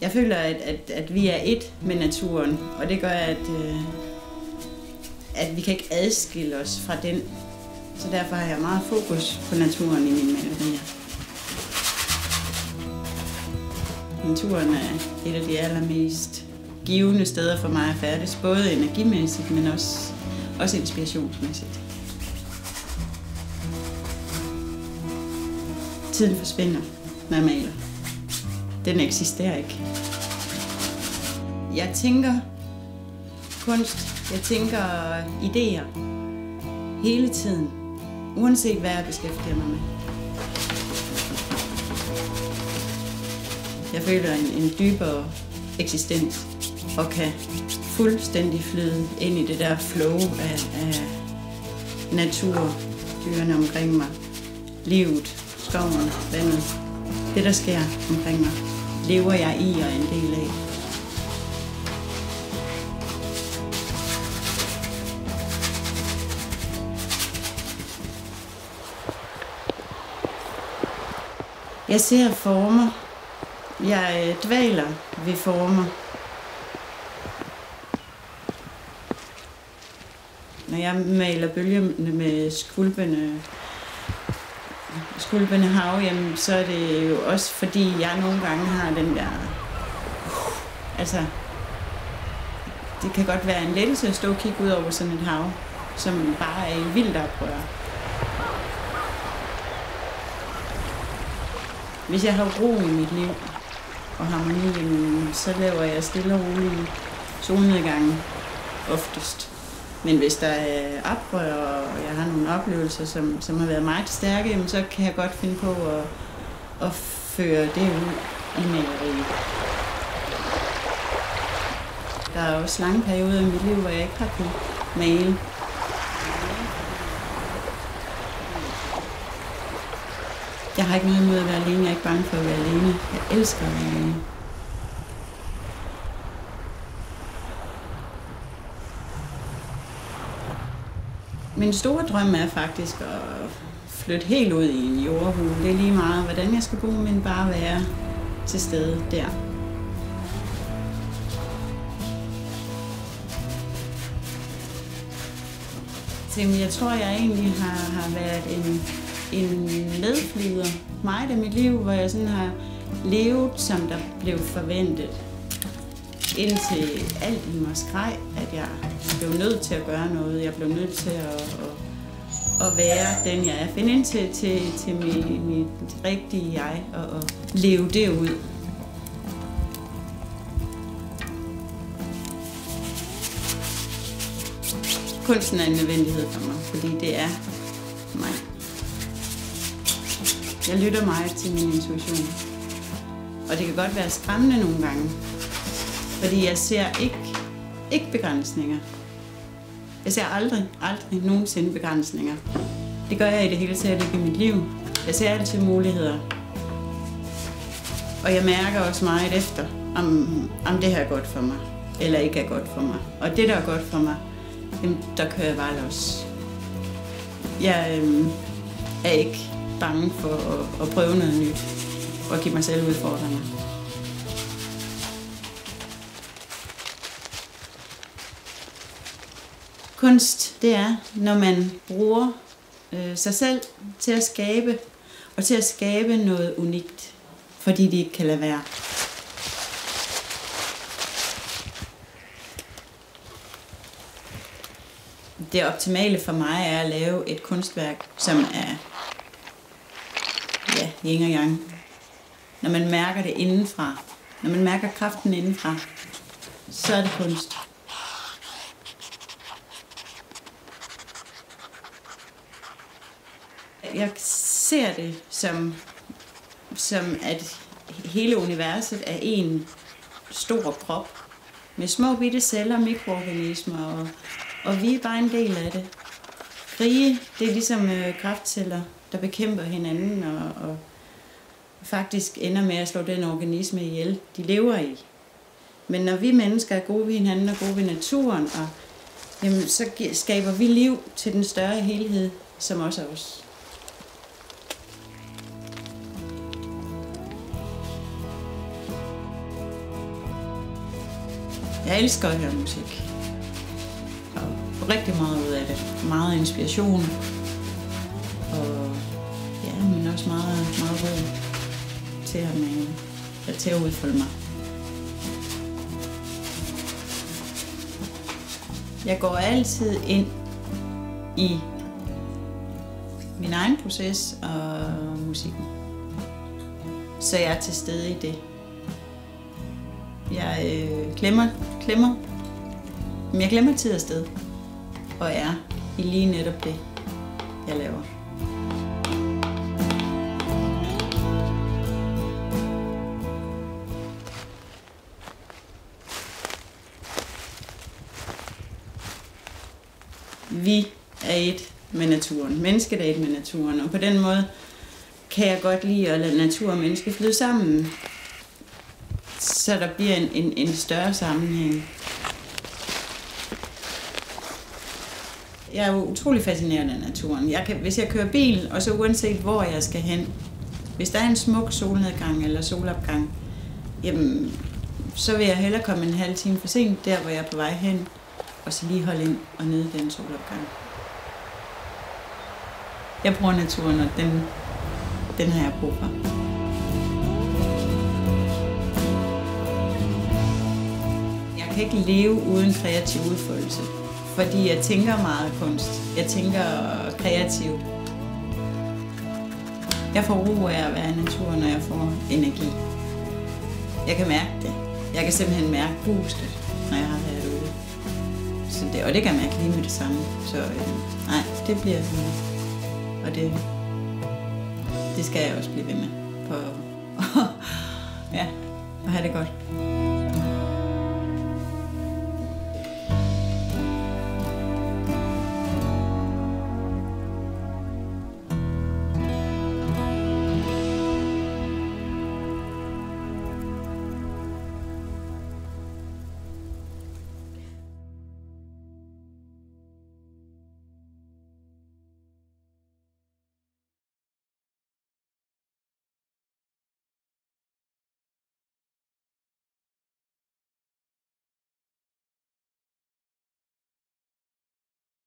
Jeg føler, at vi er et med naturen, og det gør, at vi kan ikke adskille os fra den. Så derfor har jeg meget fokus på naturen i mine malerier. Naturen er et af de allermest givende steder for mig at færdes, både energimæssigt, men også inspirationsmæssigt. Tiden forsvinder, når jeg maler. Den eksisterer ikke. Jeg tænker kunst, jeg tænker idéer hele tiden, uanset hvad jeg beskæftiger mig med. Jeg føler en dybere eksistens og kan fuldstændig flyde ind i det der flow af natur, dyrene omkring mig, livet, skoven, vandet. Det, der sker omkring mig, lever jeg i og er en del af. Jeg ser former. Jeg dvæler ved former. Når jeg maler bølgerne med skvulpende hav, jamen, så er det jo også fordi, jeg nogle gange har den der... Altså, det kan godt være en lettelse at stå og kigge ud over sådan et hav, som bare er i vildt oprør. Hvis jeg har ro i mit liv og harmoni, så laver jeg stille og roligt solnedgangen oftest. Men hvis der er oprør, og jeg har nogle oplevelser, som har været meget stærke, så kan jeg godt finde på at føre det ud i maleriet. Der er også lange perioder i mit liv, hvor jeg ikke har kunnet male. Jeg har ikke noget imod at være alene, jeg er ikke bange for at være alene. Jeg elsker at være alene. Min store drøm er faktisk at flytte helt ud i en jordhule. Det er lige meget, hvordan jeg skal bo, men bare være til stede der. Jeg tror, jeg egentlig har været en medflyder meget af mit liv, hvor jeg sådan har levet, som der blev forventet. Indtil alt i mig skreg, at jeg blev nødt til at gøre noget. Jeg blev nødt til at være den, jeg er. Finde ind til mit rigtige jeg og leve det ud. Kunsten er en nødvendighed for mig, fordi det er mig. Jeg lytter meget til min intuition. Og det kan godt være skræmmende nogle gange. Fordi jeg ser ikke begrænsninger. Jeg ser aldrig nogensinde begrænsninger. Det gør jeg i det hele taget i mit liv. Jeg ser altid muligheder. Og jeg mærker også meget efter, om det her er godt for mig, eller ikke er godt for mig. Og det, der er godt for mig, der kører jeg bare los. Jeg er ikke bange for at prøve noget nyt og give mig selv udfordringer. Kunst, det er, når man bruger sig selv til at skabe, og til at skabe noget unikt, fordi de ikke kan lade være. Det optimale for mig er at lave et kunstværk, som er yin og yang. Når man mærker det indenfra, når man mærker kraften indenfra, så er det kunst. Jeg ser det som at hele universet er en stor krop med små bitte celler, mikroorganismer, og vi er bare en del af det. Krige, det er ligesom kræftceller, der bekæmper hinanden og faktisk ender med at slå den organisme ihjel, de lever i. Men når vi mennesker er gode ved hinanden og gode ved naturen, så skaber vi liv til den større helhed, som også er os. Jeg elsker at høre musik. Og får rigtig meget ud af det. Meget inspiration. Og ja, men også meget ro til at udfolde mig. Jeg går altid ind i min egen proces og musikken. Så jeg er til stede i det. Jeg glemmer, men jeg glemmer tid og sted, og er i lige netop det, jeg laver. Vi er et med naturen. Mennesket er et med naturen, og på den måde kan jeg godt lide at lade natur og menneske flyde sammen, så der bliver en større sammenhæng. Jeg er jo utrolig fascineret af naturen. Hvis jeg kører bil, og så uanset hvor jeg skal hen, hvis der er en smuk solnedgang eller solopgang, jamen, så vil jeg hellere komme en halv time for sent der, hvor jeg er på vej hen, og så lige holde ind og nyde den solopgang. Jeg bruger naturen, og den har jeg brug for. Jeg kan ikke leve uden kreativ udfoldelse, fordi jeg tænker meget kunst. Jeg tænker kreativt. Jeg får ro af at være i naturen, når jeg får energi. Jeg kan mærke det. Jeg kan simpelthen mærke boostet, når jeg har været ude. Og det kan jeg mærke lige med det samme. Så nej, det bliver sådan. Og det skal jeg også blive ved med. Ja, og have det godt.